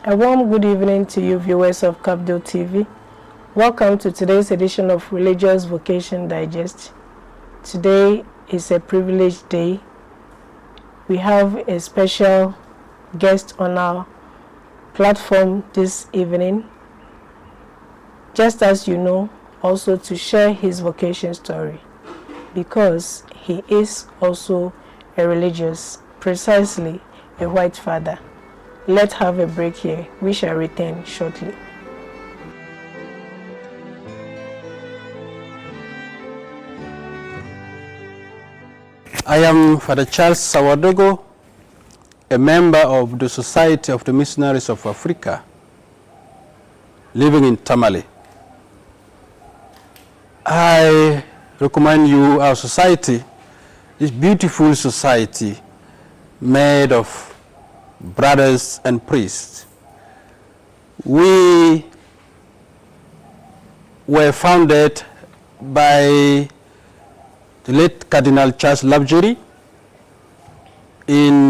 A warm good evening to you viewers of Cafdil TV. Welcome to today's edition of Religious Vocation Digest. Today is a privileged day. We have a special guest on our platform this evening, just as you know, also to share his vocation story, because he is also a religious, precisely a white father. Let's have a break here. We shall return shortly. I am Father Charles Sawadogo, a member of the Society of the Missionaries of Africa, living in Tamale. I recommend you our society, this beautiful society made of brothers and priests. We were founded by the late Cardinal Charles Lovejoy in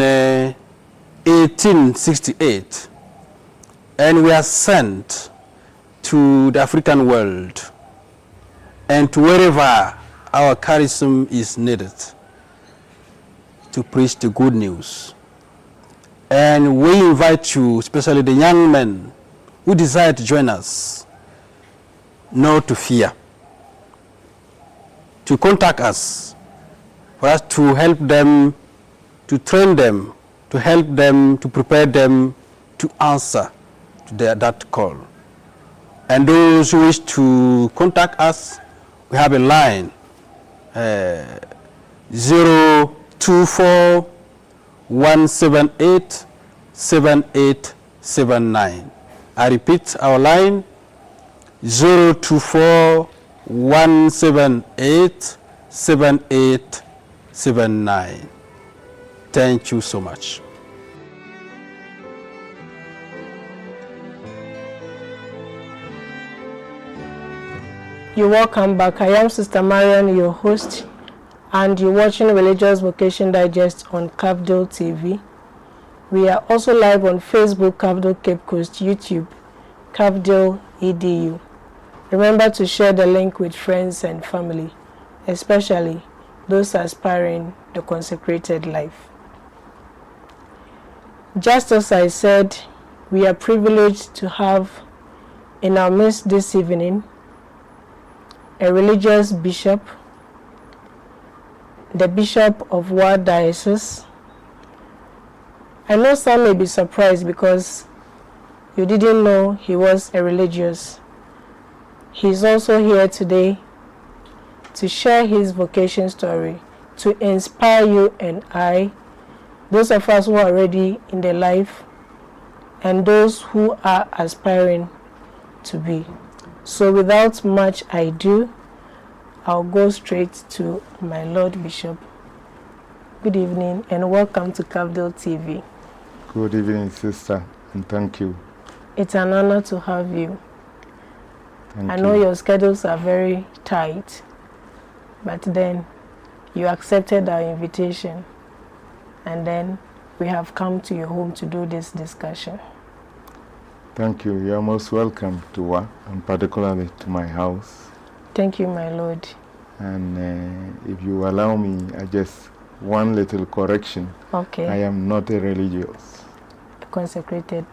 1868, and we are sent to the African world and to wherever our charism is needed to preach the good news. And we invite you, especially the young men who desire to join us, not to fear, to contact us, for us to help them, to train them, to help them, to prepare them to answer to that call. And those who wish to contact us, we have a line, 024 178 7879. I repeat our line, 024 178 7879. Thank you so much. You're welcome back. I am Sister Marian, your host, and you're watching Religious Vocation Digest on Cafdil TV. We are also live on Facebook, Cafdil Cape Coast, YouTube, Cafdil EDU. Remember to share the link with friends and family, especially those aspiring the consecrated life. Just as I said, we are privileged to have in our midst this evening a religious bishop, the Bishop of Ward Diocese. I know some may be surprised because you didn't know he was a religious. He's also here today to share his vocation story, to inspire you and I, those of us who are already in the life, and those who are aspiring to be. So without much ado, I'll go straight to my Lord Bishop. Good evening and welcome to Cafdil TV. Good evening, sister, and thank you. It's an honor to have you. Thank I know you. your schedules are very tight, but then you accepted our invitation, and then we have come to your home to do this discussion. Thank you. You are most welcome to work, and particularly to my house. Thank you, my Lord. And if you allow me, I just one little correction. Okay. I am not a religious. Consecrated.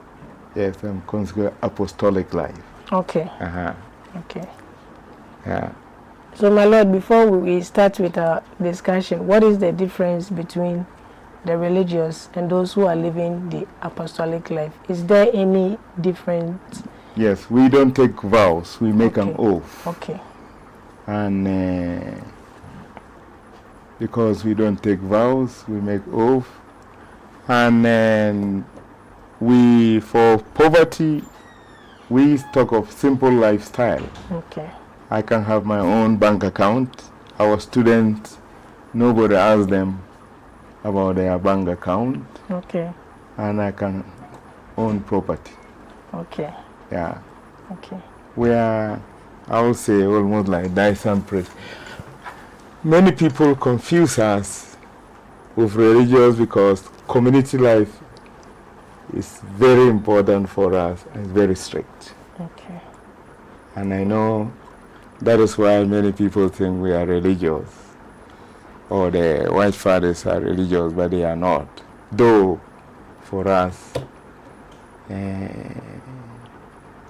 Yes, I'm consecrated apostolic life. Okay. Uh-huh. Okay. Yeah. So, my Lord, before we start with our discussion, what is the difference between the religious and those who are living the apostolic life? Is there any difference? Yes, we don't take vows. We make an Okay. oath. Okay. And because we don't take vows, we make oath. And then for poverty, we talk of simple lifestyle. Okay. I can have my own bank account. Our students, nobody asks them about their bank account. Okay. And I can own property. Okay. Yeah. Okay. We are, I would say, almost like dice and praise. Many people confuse us with religious because community life is very important for us and very strict. Okay. And I know that is why many people think we are religious, or the white fathers are religious, but they are not. Though, for us,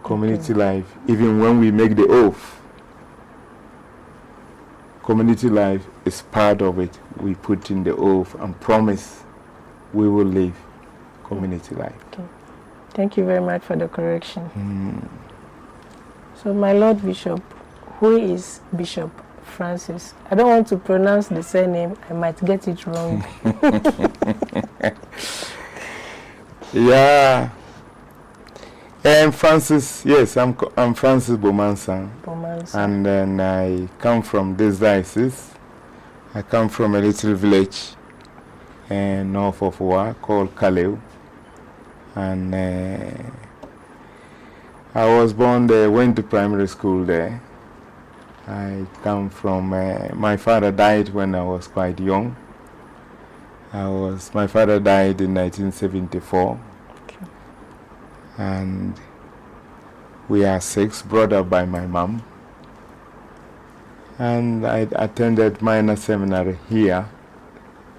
community life, even when we make the oath, community life is part of it. We put in the oath and promise we will live community life. Okay. Thank you very much for the correction. So, my Lord Bishop, who is Bishop Francis? I don't want to pronounce the surname. I might get it wrong. Yeah. And Francis, yes, I'm Francis Bomansaan. Bomansaan. And then I come from this diocese. I come from a little village north of Wa called Cafdil. And I was born there, went to primary school there. I come from, my father died when I was quite young. My father died in 1974. Okay. And we are 6, brought up by my mom. And I attended minor seminary here,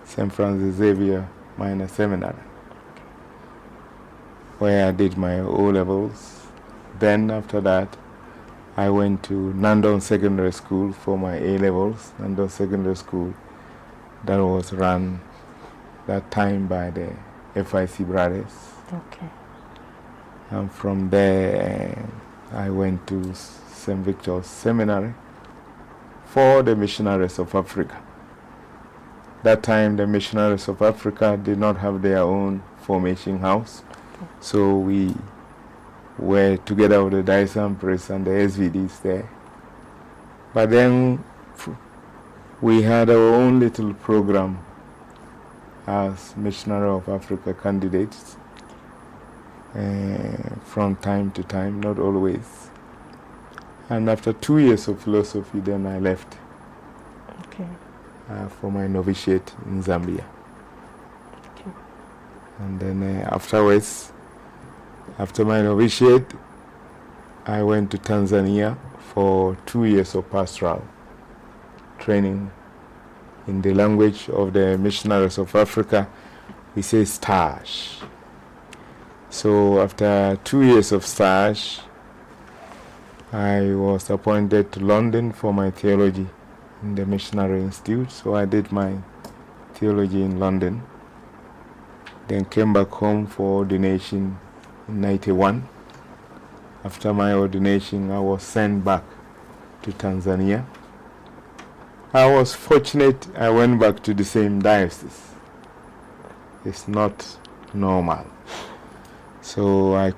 St. Francis Xavier Minor Seminary, where I did my O-levels. Then after that, I went to Nandon Secondary School for my A-levels. Nandon Secondary School, that was run that time by the FIC brothers. Okay. And from there, I went to St. Victor's Seminary for the Missionaries of Africa. That time, the Missionaries of Africa did not have their own formation house. So we were together with the Diocese Press and the SVDs there. But then we had our own little program as Missionary of Africa candidates from time to time, not always. And after 2 years of philosophy, then I left for my novitiate in Zambia. Okay. And then afterwards, after my novitiate, I went to Tanzania for 2 years of pastoral training in the language of the Missionaries of Africa. We say stage. So after 2 years of stage, I was appointed to London for my theology in the Missionary Institute. So I did my theology in London. Then came back home for ordination in 91. After my ordination, I was sent back to Tanzania. I was fortunate I went back to the same diocese. It's not normal. So I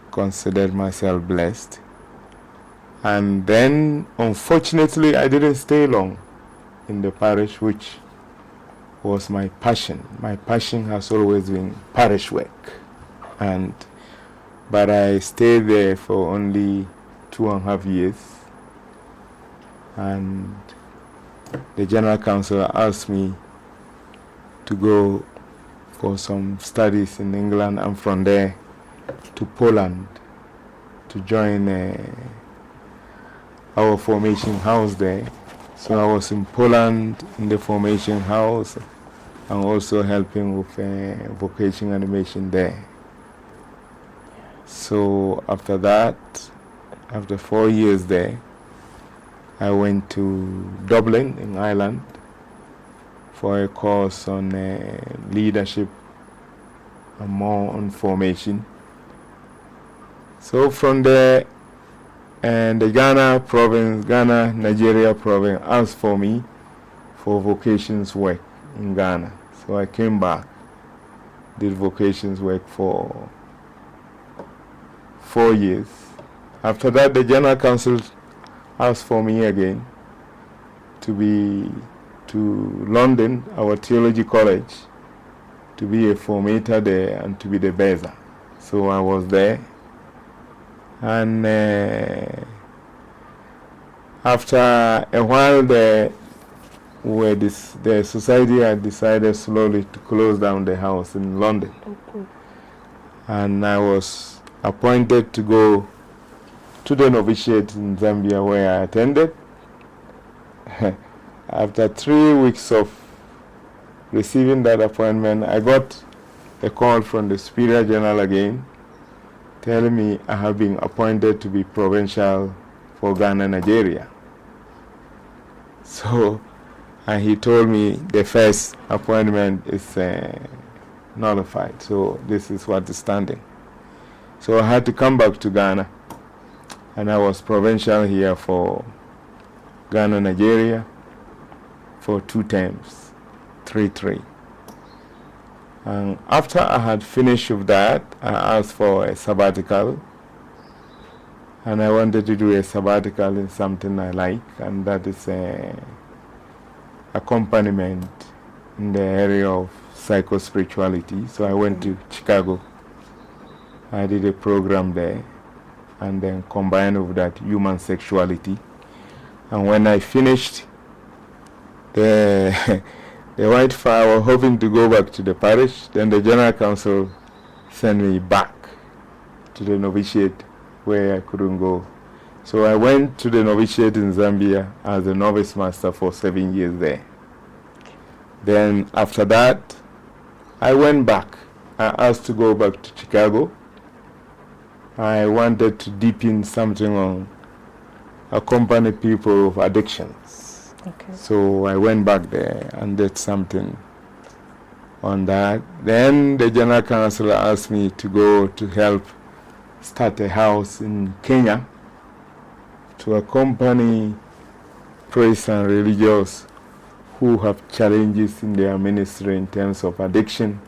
considered myself blessed. And then, unfortunately, I didn't stay long in the parish, which was my passion. My passion has always been parish work. But I stayed there for only 2.5 years. And the General Council asked me to go for some studies in England, and from there to Poland to join our formation house there. So I was in Poland in the formation house and also helping with vocation animation there. So after that, after 4 years there, I went to Dublin in Ireland for a course on leadership and more on formation. So from there, and the Ghana, Nigeria province asked for me for vocations work in Ghana. So I came back, did vocations work for 4 years. After that, the General Council asked for me again to London, our theology college, to be a formator there and to be the Beza. So I was there. And after a while, the society had decided slowly to close down the house in London. Okay. And I was appointed to go to the novitiate in Zambia, where I attended. After 3 weeks of receiving that appointment, I got a call from the Superior General again, telling me I have been appointed to be provincial for Ghana, Nigeria. So, and he told me the first appointment is nullified. So this is what is standing. So I had to come back to Ghana, and I was provincial here for Ghana, Nigeria for 2 terms, 3. And after I had finished with that, I asked for a sabbatical, and I wanted to do a sabbatical in something I like, and that is accompaniment in the area of psycho-spirituality. So I went to Chicago. I did a program there, and then combined with that human sexuality. And when I finished, the White Fire were hoping to go back to the parish. Then the General Council sent me back to the novitiate where I couldn't go. So I went to the novitiate in Zambia as a novice master for 7 years there. Then after that, I went back. I asked to go back to Chicago. I wanted to deepen something on accompany people with addictions. Okay. So I went back there and did something on that. Then the General Council asked me to go to help start a house in Kenya to accompany priests and religious who have challenges in their ministry in terms of addiction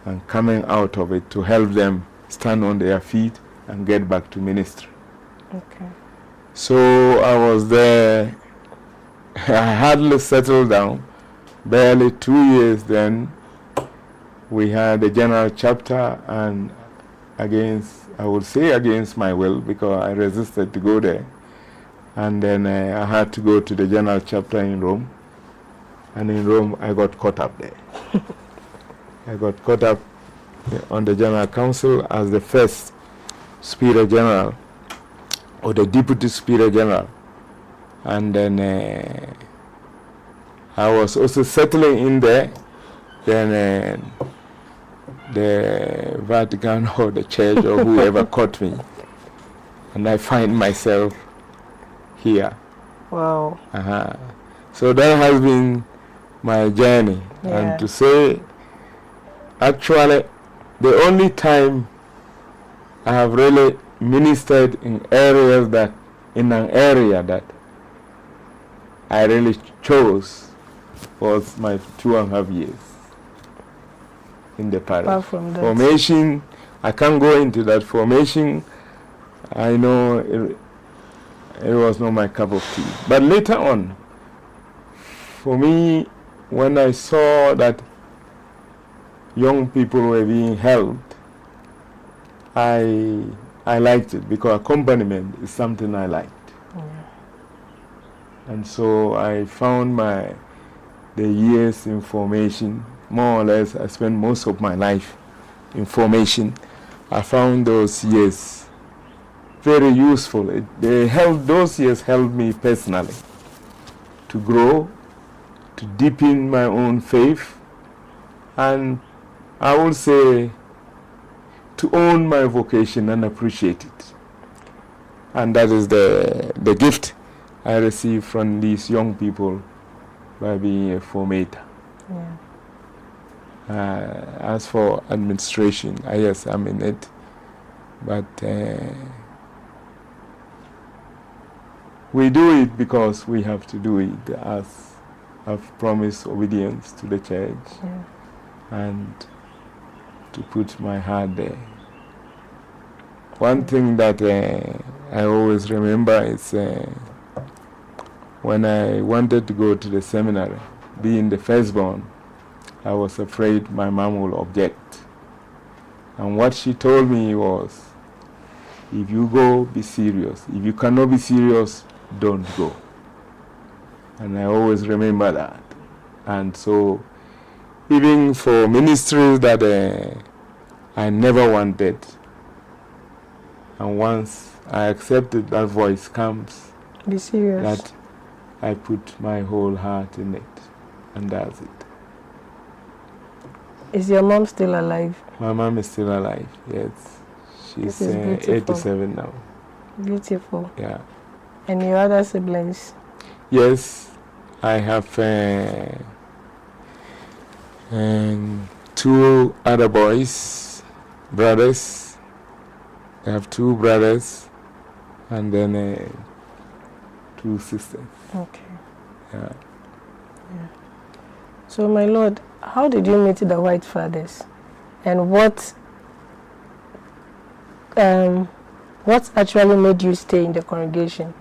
and coming out of it, to help them stand on their feet and get back to ministry. Okay. So I was there. I hardly settled down. Barely 2 years then, we had a general chapter, and I would say against my will, because I resisted to go there. And then I had to go to the general chapter in Rome. And in Rome, I got caught up there. I got caught up on the General Council as the first Superior General, or the Deputy Superior General. And then I was also settling in there. Then the Vatican or the church or whoever caught me, and I find myself here. Wow. So that has been my journey. Yeah. And to say, actually, the only time I have really ministered in an area that I really chose was my 2.5 years in the parish. Formation I can't go into that formation. I know it was not my cup of tea. But later on, for me, when I saw that young people were being helped, I liked it, because accompaniment is something I liked. And so I found the years in formation, more or less. I spent most of my life in formation. I found those years very useful. Those years helped me personally to grow, to deepen my own faith, and I would say to own my vocation and appreciate it. And that is the gift I received from these young people by being a formator. As for administration, yes, I'm in it, but we do it because we have to do it, as I've promised obedience to the church and to put my heart there. One thing that I always remember is when I wanted to go to the seminary, being the firstborn, I was afraid my mom will object. And what she told me was, if you go, be serious. If you cannot be serious, don't go. And I always remember that. And so, even for ministries that I never wanted, and once I accepted that voice comes, be serious, that I put my whole heart in it, and that's it. Is your mom still alive? My mom is still alive, yes. She's 87 now. Beautiful. Yeah. And your other siblings? Yes, I have 2 other brothers. I have 2 brothers, and then 2 sisters. Okay. Yeah. So, my Lord, how did you meet the White Fathers? And what actually made you stay in the congregation?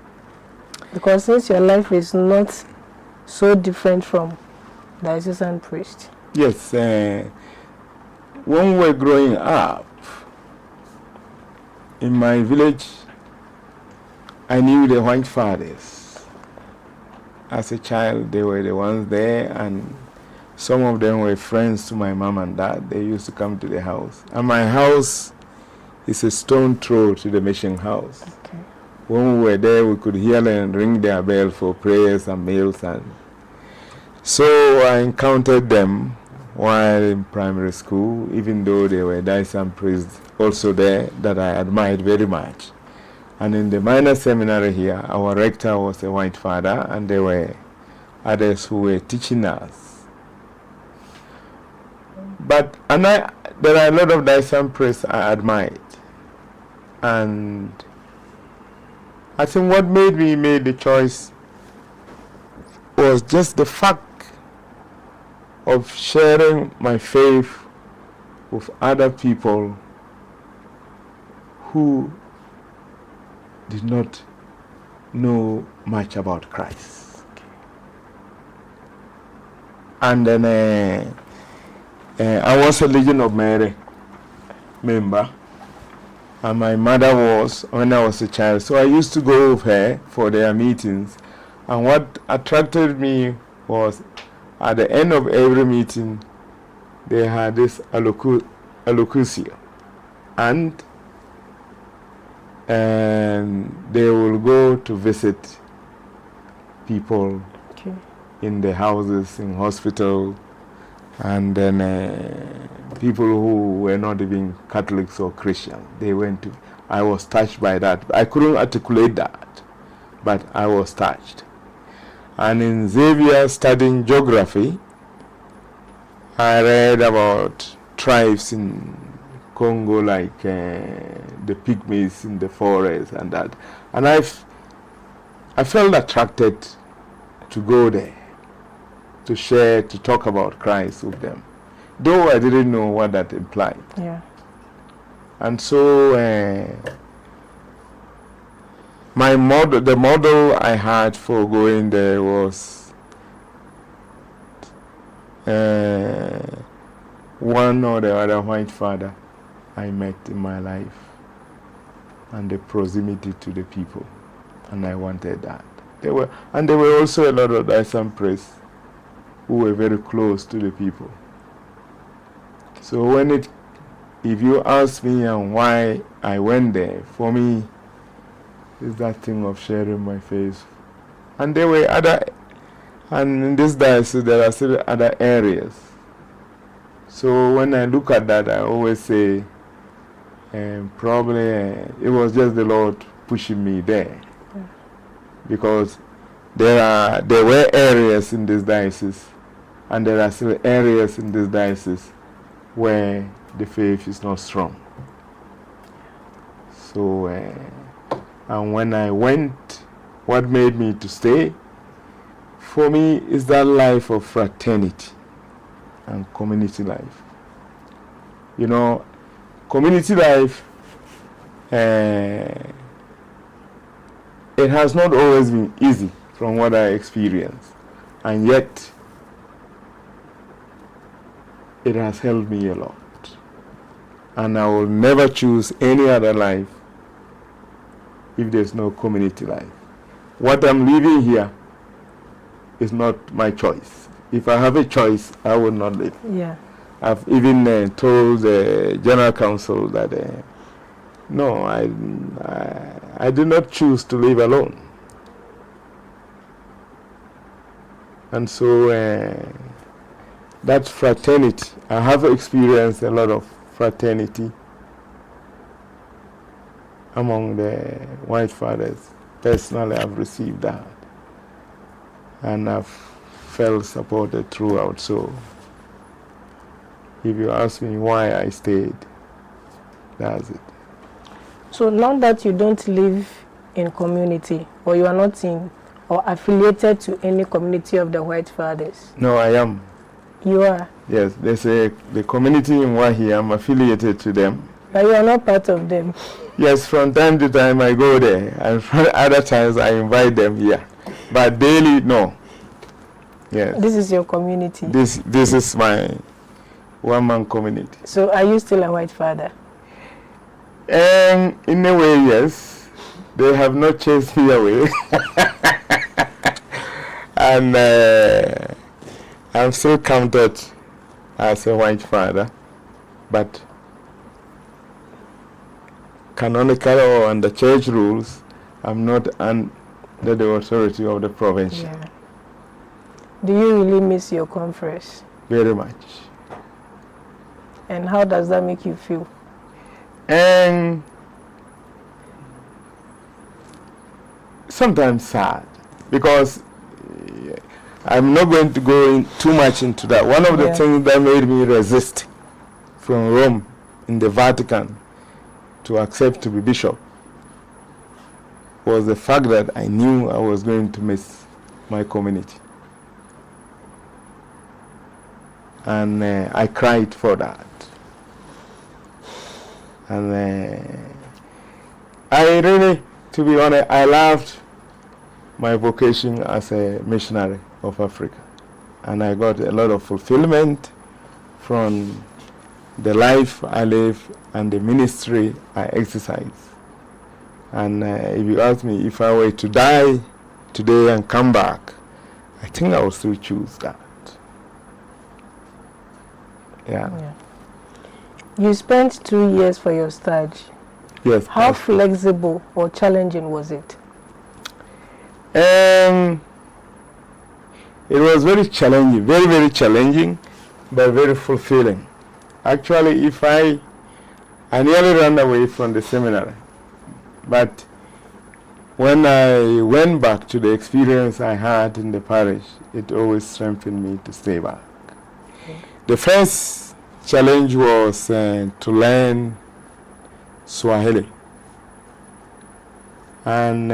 Because since your life is not so different from diocesan priest. Yes, when we were growing up, in my village, I knew the White Fathers. As a child, they were the ones there, and some of them were friends to my mom and dad. They used to come to the house. And my house is a stone throw to the mission house. Okay. When we were there, we could hear them ring their bell for prayers and meals. And so I encountered them while in primary school, even though they were diocesan priests also there that I admired very much. And in the minor seminary here, our rector was a White Father, and there were others who were teaching us. But there are a lot of diocesan priests I admired. And I think what made me make the choice was just the fact of sharing my faith with other people who did not know much about Christ. And then I was a Legion of Mary member, and my mother was when I was a child. So I used to go with her for their meetings. And what attracted me was at the end of every meeting, they had this allocution. And they will go to visit people in the houses, in hospital, and then people who were not even Catholics or Christian. They went to. I was touched by that. I couldn't articulate that, but I was touched. And in Xavier studying geography, I read about tribes in Congo, like the pygmies in the forest and that. And I felt attracted to go there, to share, to talk about Christ with them, though I didn't know what that implied. Yeah. And so the model I had for going there was one or the other white father I met in my life, and the proximity to the people, and I wanted that. There were also a lot of Dyson priests who were very close to the people. So if you ask me why I went there, for me, it's that thing of sharing my faith. And there were and in this diocese there are still other areas. So when I look at that, I always say, probably it was just the Lord pushing me there. Because there were areas in this diocese, and there are still areas in this diocese where the faith is not strong. So, and when I went, what made me to stay, for me, is that life of fraternity and community life. You know, community life, it has not always been easy from what I experienced, and yet it has helped me a lot. And I will never choose any other life if there's no community life. What I'm living here is not my choice. If I have a choice, I will not live. Yeah. I've even told the General Council that no, I do not choose to live alone. And so that fraternity, I have experienced a lot of fraternity among the white fathers. Personally, I've received that. And I've felt supported throughout. So if you ask me why I stayed, that's it. So now that you don't live in community, or you are not in or affiliated to any community of the white fathers? No, I am. You are? Yes, there's the community in Wahi, I'm affiliated to them. But you are not part of them? Yes, from time to time I go there, and from other times I invite them here. But daily, no. Yes. This is your community? This is my one-man community. So are you still a white father? In a way, yes. They have not chased me away. And I'm still counted as a white father, but canonically or under church rules, I'm not under the authority of the province. Yeah. Do you really miss your conference? Very much. And how does that make you feel? And sometimes sad, because I'm not going to go in too much into that. One of the things that made me resist from Rome in the Vatican to accept to be bishop was the fact that I knew I was going to miss my community. And I cried for that. And I really, to be honest, I loved my vocation as a missionary of Africa. And I got a lot of fulfillment from the life I live and the ministry I exercise. And if you ask me if I were to die today and come back, I think I would still choose that. Yeah. You spent 2 years for your stage. Yes. How flexible or challenging was it? It was very challenging, very, very challenging, but very fulfilling. Actually, I nearly ran away from the seminary, but when I went back to the experience I had in the parish, it always strengthened me to stay back. The first challenge was to learn Swahili. And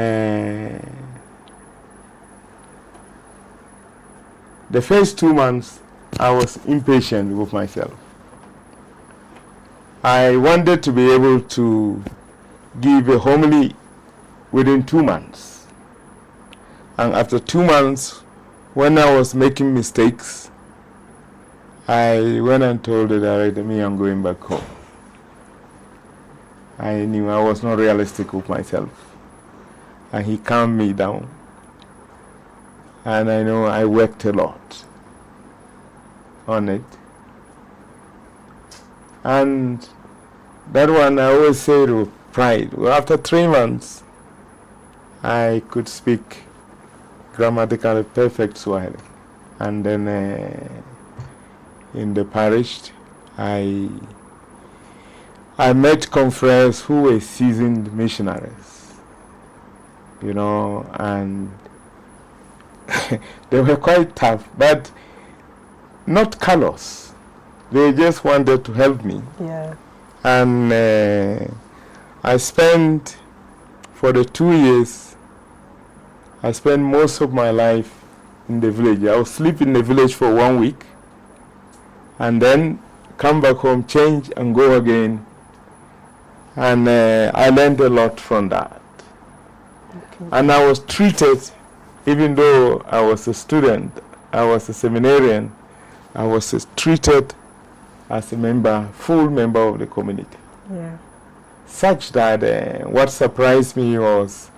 the first 2 months, I was impatient with myself. I wanted to be able to give a homily within 2 months. And after 2 months, when I was making mistakes, I went and told the director, me, I'm going back home. I knew I was not realistic with myself. And he calmed me down. And I know I worked a lot on it. And that one I always say with pride. Well, after 3 months, I could speak grammatically perfect Swahili. And then in the parish, I met confreres who were seasoned missionaries, you know, and they were quite tough, but not callous. They just wanted to help me. Yeah. And I spent, for the 2 years, I spent most of my life in the village. I would sleep in the village for 1 week, and then come back home, change, and go again. And I learned a lot from that. Okay. And I was treated, even though I was a student, I was a seminarian, I was treated as a member, full member of the community. Yeah. Such that what surprised me was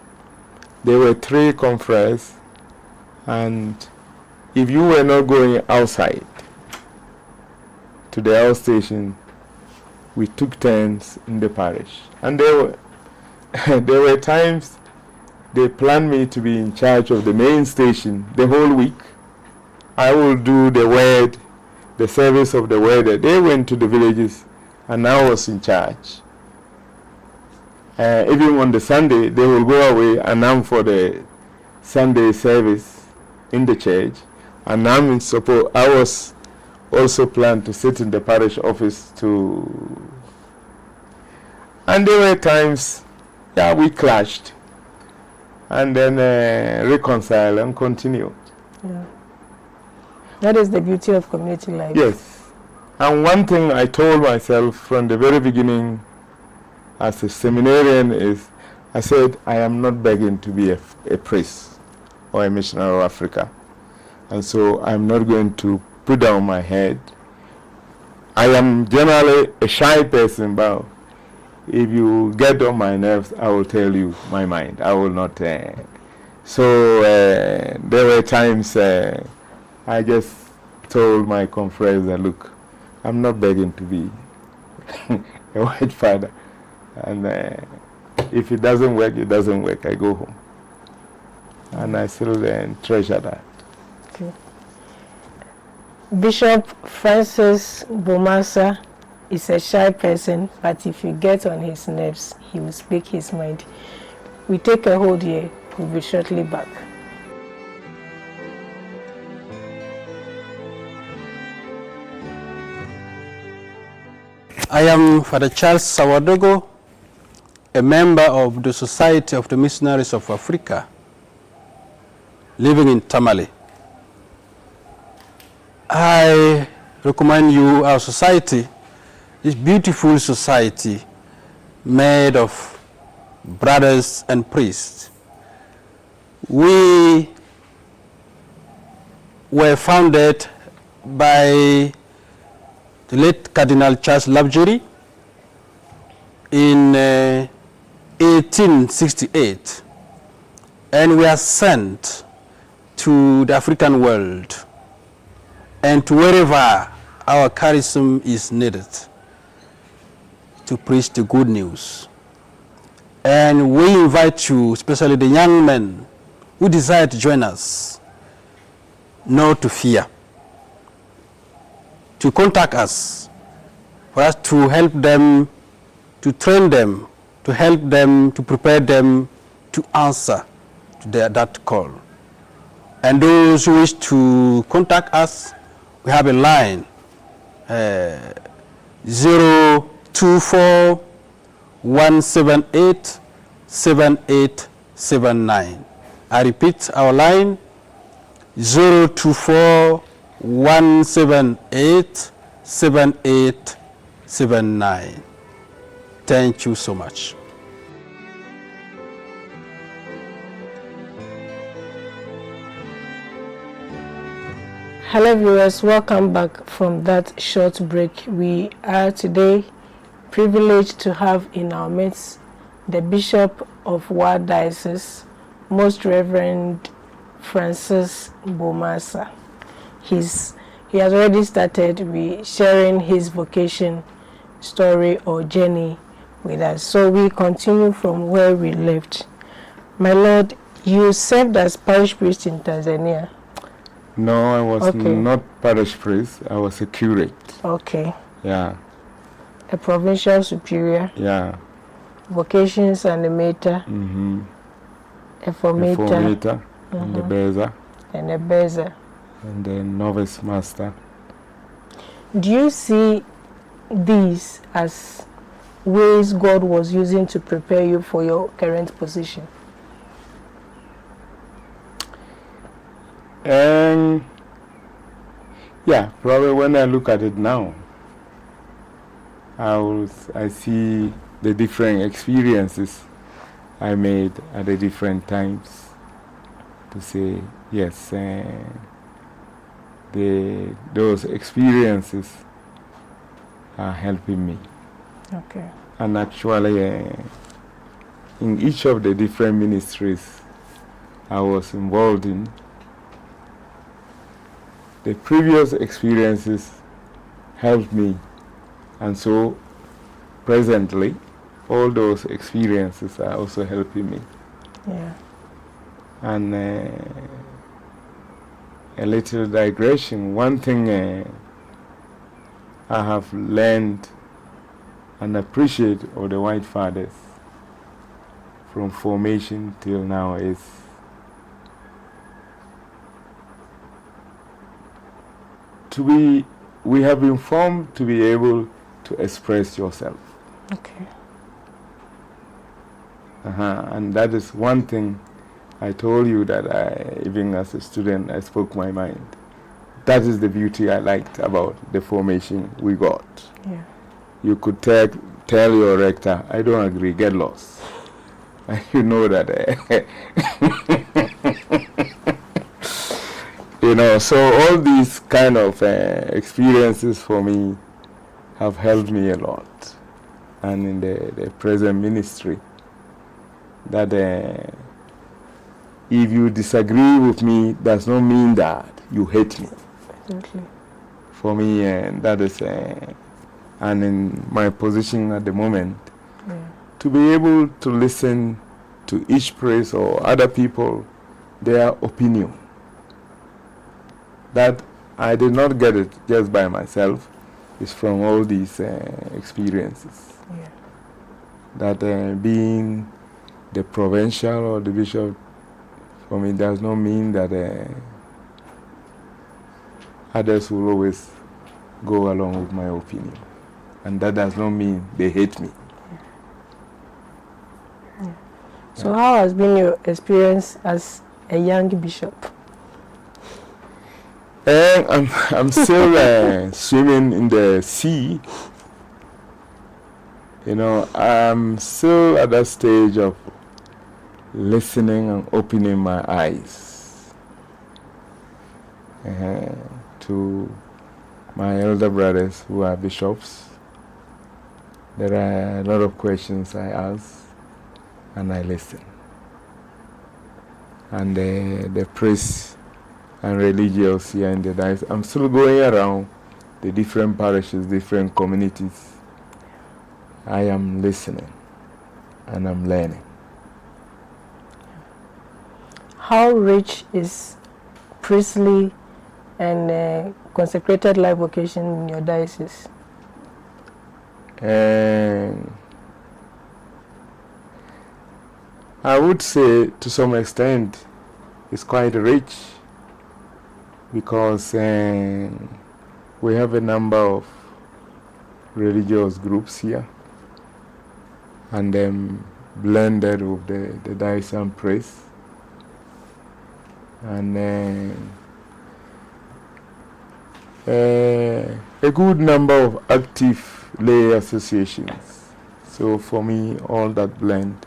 there were 3 confreres, and if you were not going outside to the outstation, we took turns in the parish. And there were times they planned me to be in charge of the main station the whole week. I will do the word, the service of the word. They went to the villages, and I was in charge. Even on the Sunday, they will go away and I'm for the Sunday service in the church. And I'm in support. I was also planned to sit in the parish office to. And there were times, yeah, we clashed, and then reconcile and continue. Yeah. That is the beauty of community life. Yes. And one thing I told myself from the very beginning as a seminarian is, I said, I am not begging to be a priest or a missionary of Africa. And so I'm not going to put down my head. I am generally a shy person, but if you get on my nerves, I will tell you my mind. I will not. So there were times I just told my confreres that, look, I'm not begging to be a white father. And if it doesn't work, it doesn't work. I go home. And I still treasure that. Okay. Bishop Francis Bomansaan is a shy person, but if you get on his nerves, he will speak his mind. We take a hold here. We'll be shortly back. I am Father Charles Sawadogo, a member of the Society of the Missionaries of Africa, living in Tamale. I recommend you our society, this beautiful society made of brothers and priests. We were founded by the late Cardinal Charles Lovejoy in 1868, and we are sent to the African world and to wherever our charism is needed to preach the good news. And we invite you, especially the young men who desire to join us, not to fear, to contact us, for us to help them, to train them, to help them, to prepare them to answer to that call. And those who wish to contact us, we have a line, 024 178 7879. I repeat our line, 024 178 7879. Thank you so much. Hello viewers, welcome back from that short break. We are today privileged to have in our midst the Bishop of Wa Diocese, Most Reverend Francis Bomansaan. He has already started sharing his vocation story or journey with us. So we continue from where we left. My Lord, you served as parish priest in Tanzania. No, I was not parish priest. I was a curate. Okay. Yeah. A provincial superior. Yeah. Vocations animator. A formator. And a bezer. And a bezer. And a novice master. Do you see these as ways God was using to prepare you for your current position? Yeah, probably when I look at it now, I see the different experiences I made at the different times to say, yes, those experiences are helping me. Okay. And actually, in each of the different ministries I was involved in, the previous experiences helped me, and so presently all those experiences are also helping me. Yeah. And a little digression, one thing I have learned and appreciate of the White Fathers from formation till now is we have been formed to be able to express yourself. Okay. And that is one thing I told you that even as a student, I spoke my mind. That is the beauty I liked about the formation we got. Yeah. You could tell your rector, I don't agree, get lost. And you know that. You know, so all these kind of experiences for me have helped me a lot. And in the present ministry, that if you disagree with me, does not mean that you hate me. Exactly. For me, that is, and in my position at the moment, to be able to listen to each priest or other people, their opinion. That I did not get it just by myself. It's from all these experiences. Yeah. That being the provincial or the bishop, for me, does not mean that others will always go along with my opinion. And that does not mean they hate me. Yeah. So how has been your experience as a young bishop? I'm still swimming in the sea. You know, I'm still at that stage of listening and opening my eyes to my elder brothers who are bishops. There are a lot of questions I ask and I listen. And the priests and religious here in the diocese, I'm still going around the different parishes, different communities. I am listening and I'm learning. How rich is priestly and consecrated life vocation in your diocese? I would say to some extent it's quite rich, because we have a number of religious groups here, and then blended with the diocesan priests, and a good number of active lay associations. So for me, all that blend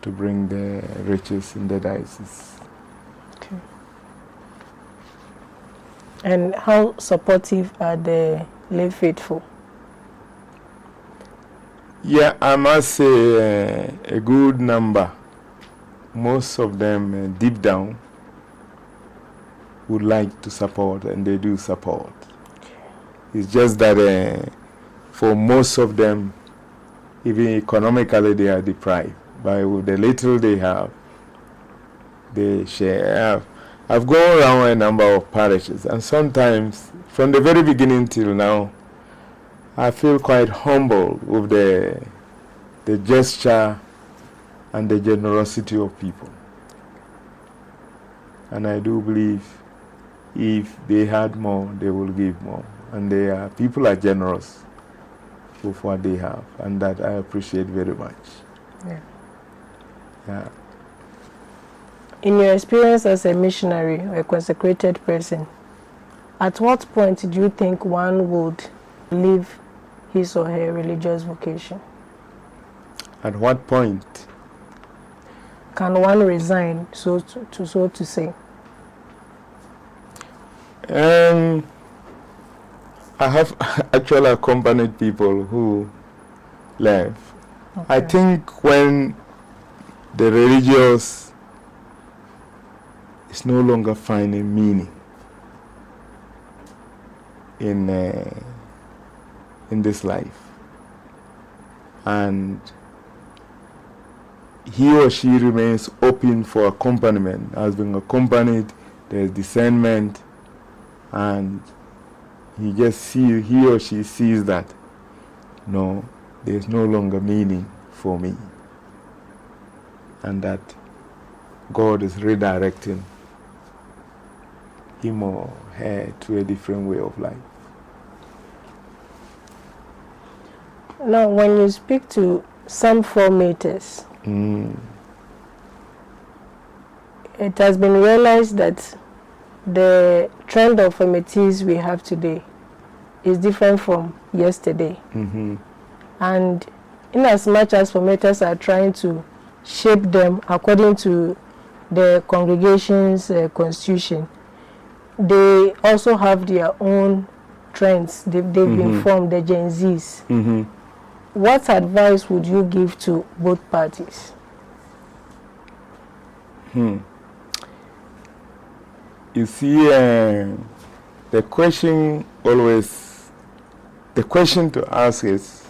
to bring the riches in the diocese. Okay. And how supportive are the lay faithful? Yeah, I must say a good number. Most of them deep down would like to support, and they do support. It's just that for most of them, even economically, they are deprived. But with the little they have, they share. I've gone around a number of parishes, and sometimes, from the very beginning till now, I feel quite humble with the gesture and the generosity of people. And I do believe if they had more, they will give more. And people are generous with what they have, and that I appreciate very much. Yeah. Yeah. In your experience as a missionary or a consecrated person, at what point do you think one would leave his or her religious vocation? At what point? Can one resign, so to say? I have actually accompanied people who left. Okay. I think when the religious is no longer finding meaning in this life, and he or she remains open for accompaniment, has been accompanied, there's discernment, and he or she sees that no, there's no longer meaning for me, and that God is redirecting him or her to a different way of life. Now, when you speak to some formators, it has been realized that the trend of formatees we have today is different from yesterday. Mm-hmm. And in as much as formators are trying to shape them according to the congregation's constitution, they also have their own trends. They've been formed, the Gen Zs. Mm-hmm. What advice would you give to both parties? You see, the question to ask is,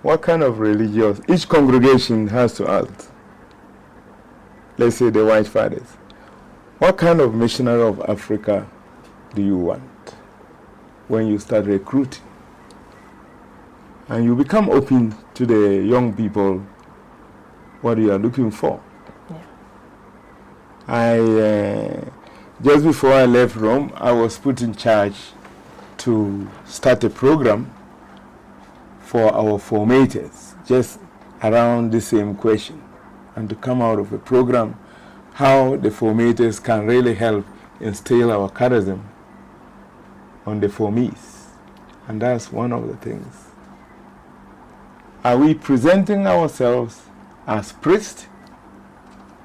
what kind of religious, each congregation has to ask, let's say the White Fathers, what kind of missionary of Africa do you want when you start recruiting? And you become open to the young people what you are looking for. Yeah. Just before I left Rome, I was put in charge to start a program for our formators, just around the same question, and to come out of a program how the formators can really help instill our charism on the formees. And that's one of the things. Are we presenting ourselves as priests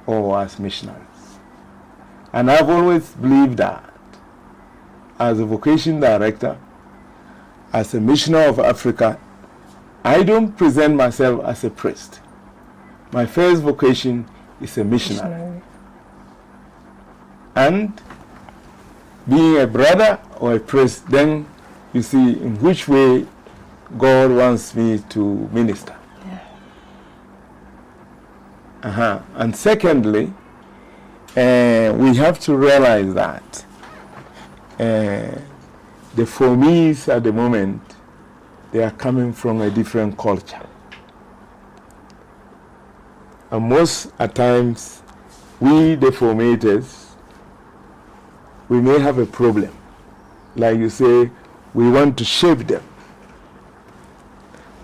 or as missionaries? And I've always believed that as a vocation director, as a missionary of Africa, I don't present myself as a priest. My first vocation is a missionary. And being a brother or a priest, then you see in which way God wants me to minister. Yeah. And secondly, we have to realize that the formees at the moment, they are coming from a different culture. And most at times, we the formators, we may have a problem. Like you say, we want to shape them.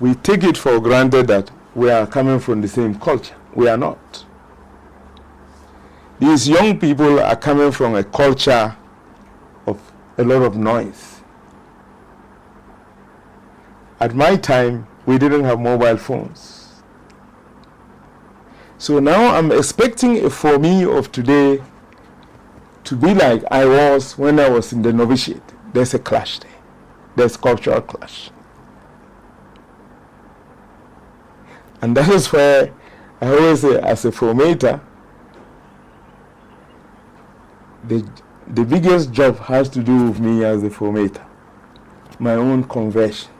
We take it for granted that we are coming from the same culture. We are not. These young people are coming from a culture of a lot of noise. At my time, we didn't have mobile phones. So now I'm expecting for me of today to be like I was when I was in the novitiate. There's a clash there. There's cultural clash. And that is where I always say, as a formator, the biggest job has to do with me as a formator. My own conversion.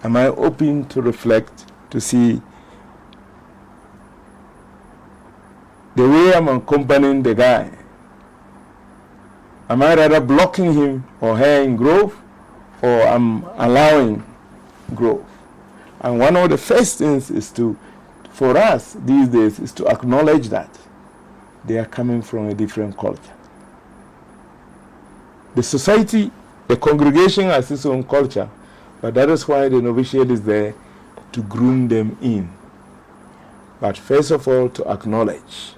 Am I open to reflect, to see the way I'm accompanying the guy? Am I rather blocking him or her in growth, or I'm allowing growth? And one of the first things is for us these days, is to acknowledge that they are coming from a different culture. The society, the congregation has its own culture, but that is why the novitiate is there to groom them in. But first of all, to acknowledge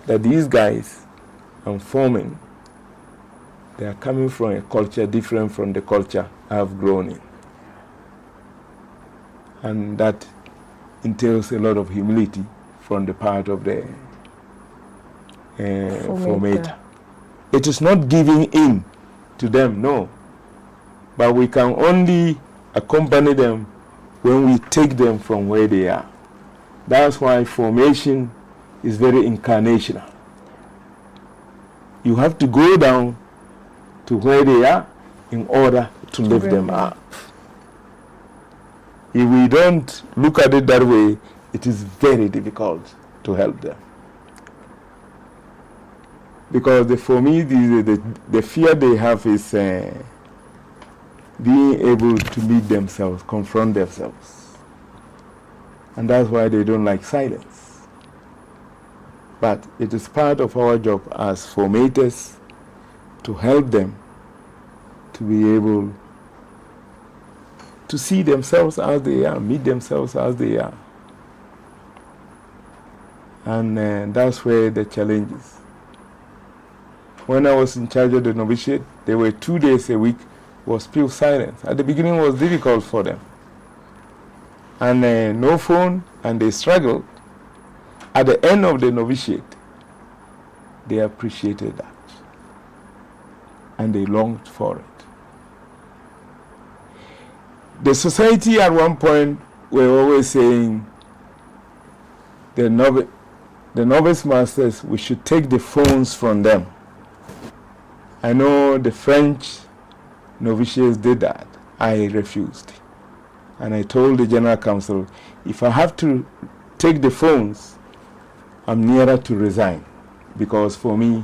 that these guys I'm forming, they are coming from a culture different from the culture I have grown in. And that entails a lot of humility from the part of the formator. It is not giving in to them, no. But we can only accompany them when we take them from where they are. That's why formation is very incarnational. You have to go down to where they are in order to lift them up. If we don't look at it that way, it is very difficult to help them. Because for me, the fear they have is being able to meet themselves, confront themselves. And that's why they don't like silence. But it is part of our job as formators to help them to be able to see themselves as they are, meet themselves as they are. And that's where the challenge is. When I was in charge of the novitiate, there were 2 days a week was pure silence. At the beginning it was difficult for them. And no phone, and they struggled. At the end of the novitiate, they appreciated that. And they longed for it. The society at one point were always saying, the novice masters, we should take the phones from them. I know the French novitiates did that. I refused. And I told the General Council, if I have to take the phones, I'm nearer to resign. Because for me,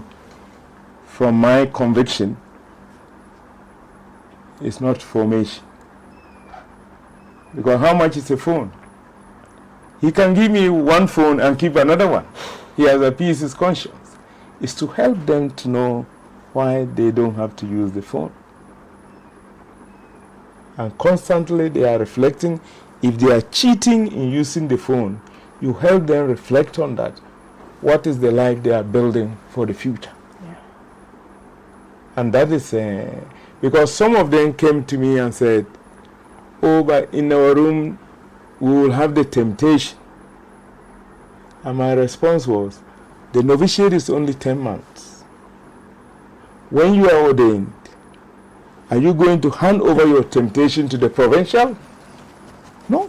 from my conviction, it's not formation. Because how much is a phone? He can give me one phone and keep another one. He has appeased his conscience. It's to help them to know why they don't have to use the phone. And constantly they are reflecting. If they are cheating in using the phone, you help them reflect on that. What is the life they are building for the future? Yeah. And that is because some of them came to me and said, oh, but in our room we will have the temptation. And my response was, the novitiate is only 10 months. When you are ordained, are you going to hand over your temptation to the provincial? No.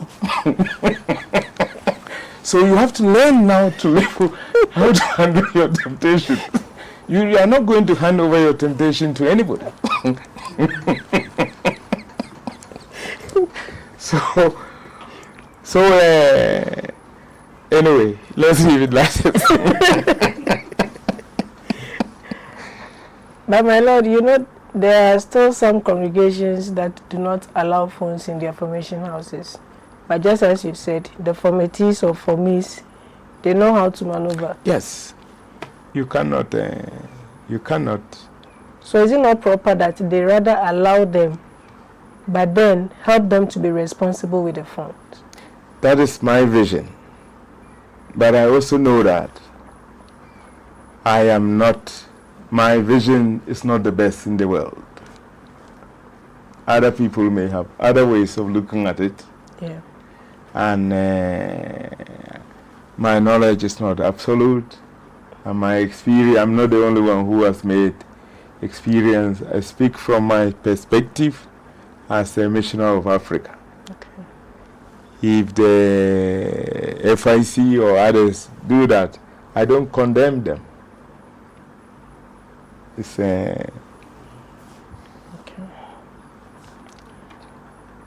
So you have to learn now to live how to handle your temptation. You are not going to hand over your temptation to anybody. So anyway, let's leave it like this. But my Lord, you know, there are still some congregations that do not allow phones in their formation houses. But just as you said, the formatees or formees, they know how to maneuver. Yes. You cannot. So is it not proper that they rather allow them, but then help them to be responsible with the phones? That is my vision. But I also know that my vision is not the best in the world. other people may have other ways of looking at it. Yeah. And my knowledge is not absolute. And my experience, I'm not the only one who has made experience. I speak from my perspective as a Missioner of Africa. Okay. If the FIC or others do that, I don't condemn them. It's Okay.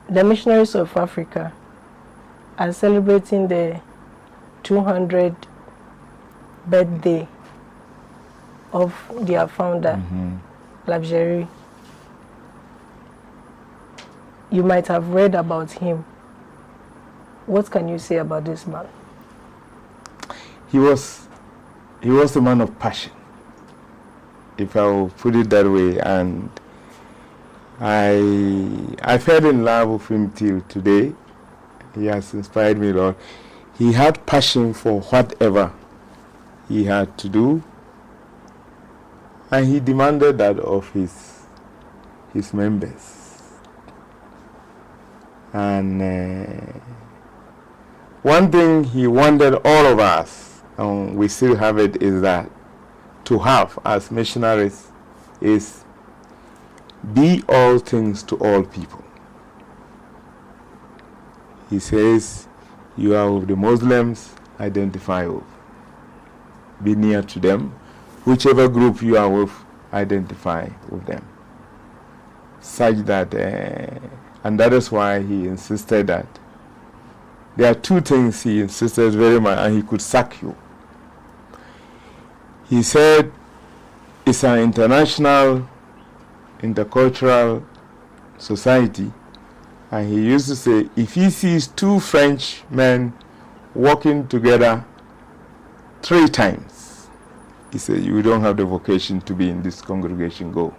The Missionaries of Africa are celebrating the 200th birthday of their founder, Labjeri. You might have read about him. What can you say about this man? He was a man of passion, if I will put it that way, and I fell in love with him till today. He has inspired me a lot. He had passion for whatever he had to do, and he demanded that of his members. And one thing he wanted all of us, and we still have it, is that to have as missionaries is be all things to all people. He says, you are with the Muslims, identify with. Be near to them. Whichever group you are with, identify with them. Such that, and that is why he insisted that there are two things he insisted very much, and he could sack you. He said it's an international, intercultural society, and he used to say, if he sees two French men walking together 3 times, he said, you don't have the vocation to be in this congregation, go.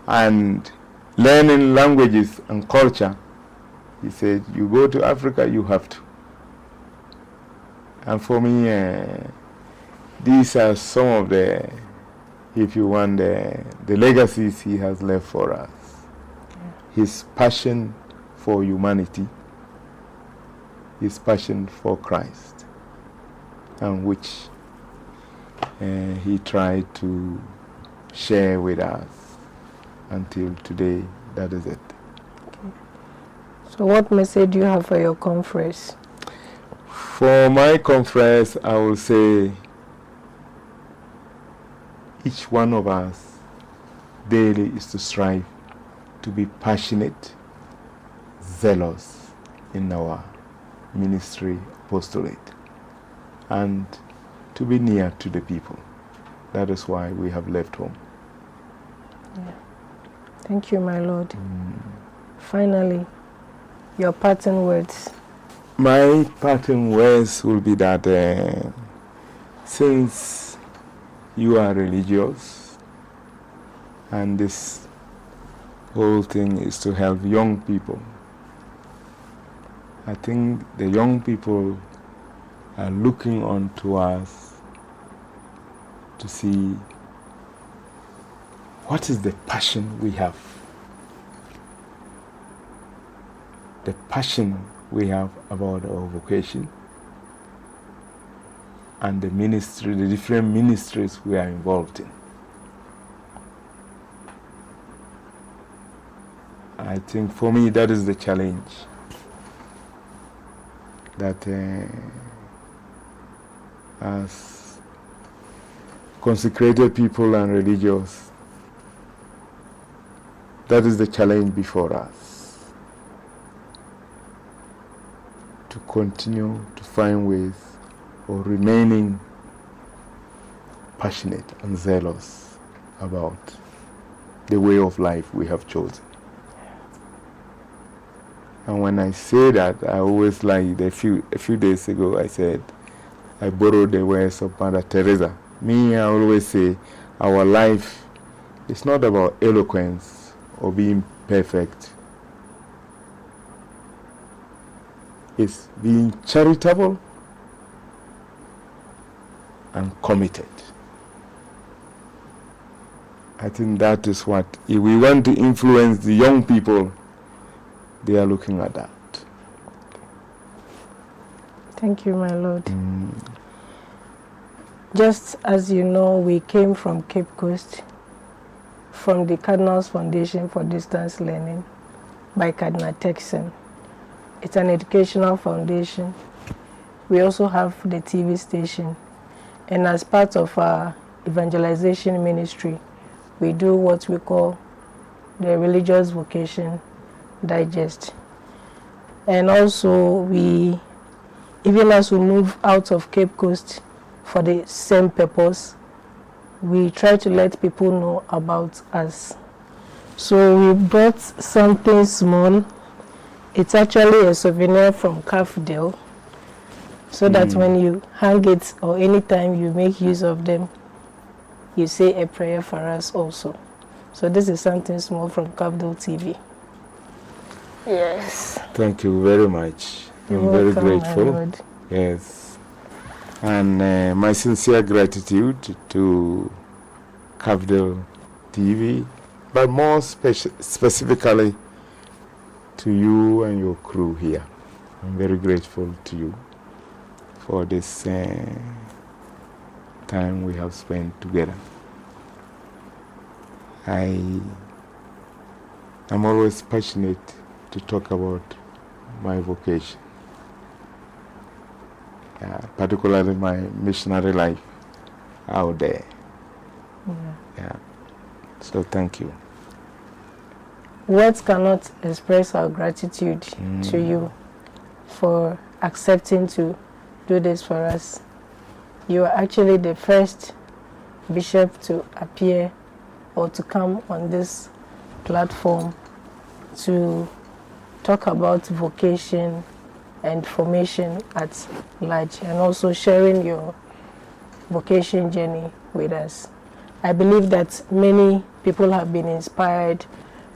And learning languages and culture, he said, you go to Africa, you have to. And for me, these are some of the, if you want, the legacies he has left for us. His passion for humanity, his passion for Christ, and which he tried to share with us until today. That is it. Okay. So what message do you have for your conference? For my conference, I will say each one of us daily is to strive to be passionate, zealous in our ministry apostolate, and to be near to the people. That is why we have left home. Yeah. Thank you, my Lord. Finally, your parting words. My parting words will be that since you are religious, and this whole thing is to help young people, I think the young people are looking on to us to see what is the passion we have. The passion we have about our vocation and the ministry, the different ministries we are involved in. I think for me that is the challenge, that as consecrated people and religious, that is the challenge before us, to continue to find ways of remaining passionate and zealous about the way of life we have chosen. And when I say that, I always like, a few days ago I said, I borrowed the words of Mother Teresa. Me, I always say, our life is not about eloquence or being perfect. It's being charitable and committed. I think that is what, if we want to influence the young people, they are looking at that. Thank you, my Lord. Just as you know, we came from Cape Coast, from the Cardinals Foundation for Distance Learning by Cardinal Texan. It's an educational foundation. We also have the TV station. And as part of our evangelization ministry, we do what we call the Religious Vocation Digest. And also, we, even as we move out of Cape Coast for the same purpose, we try to let people know about us. So we brought something small. It's actually a souvenir from Cafdil, so that when you hang it or anytime you make use of them, you say a prayer for us also. So this is something small from Cafdil TV. Yes. Thank you very much. I'm very grateful. Yes. And my sincere gratitude to Cafdil TV, but more specifically to you and your crew here. I'm very grateful to you for this time we have spent together. I'm always passionate to talk about my vocation, particularly my missionary life out there. Yeah. So thank you. Words cannot express our gratitude to you for accepting to do this for us. You are actually the first bishop to appear or to come on this platform to talk about vocation and formation at large, and also sharing your vocation journey with us. I believe that many people have been inspired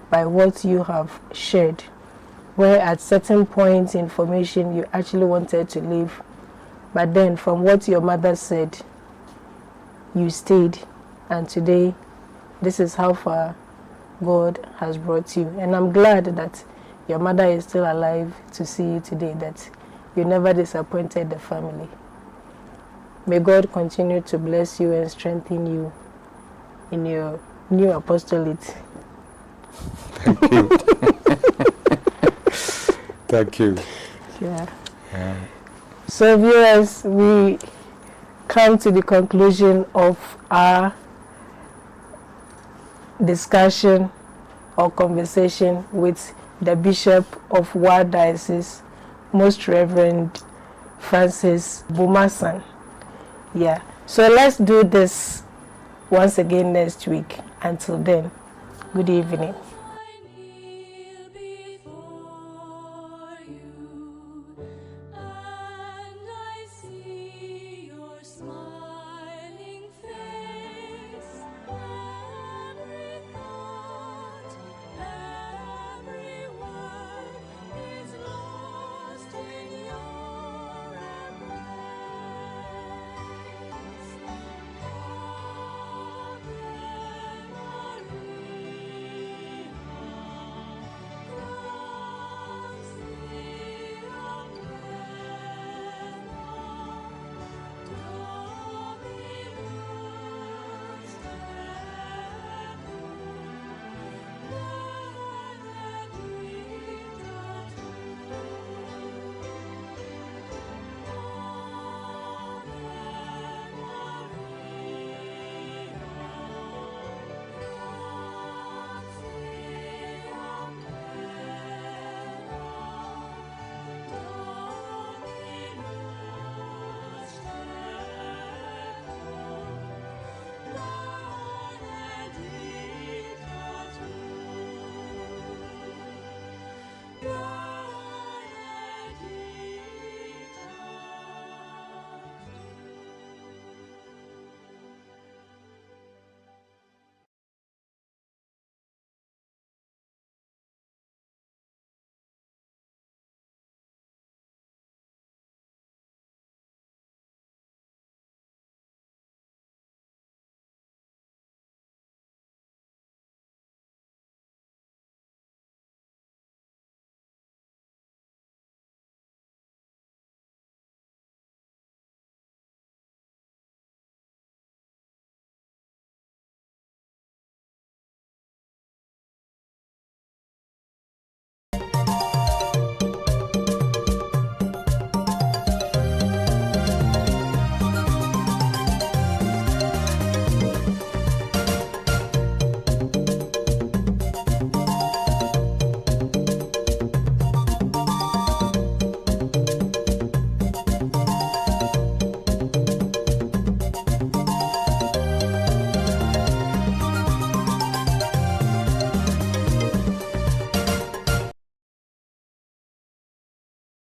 by what you have shared, where at certain points in formation you actually wanted to leave, but then from what your mother said, you stayed, and today this is how far God has brought you. And I'm glad that your mother is still alive to see you today, that you never disappointed the family. May God continue to bless you and strengthen you in your new apostolate. Thank you. Thank you. Yeah. So viewers, we come to the conclusion of our discussion or conversation with the Bishop of Wa Diocese, Most Reverend Francis Bomansaan. Yeah. So let's do this once again next week. Until then, good evening.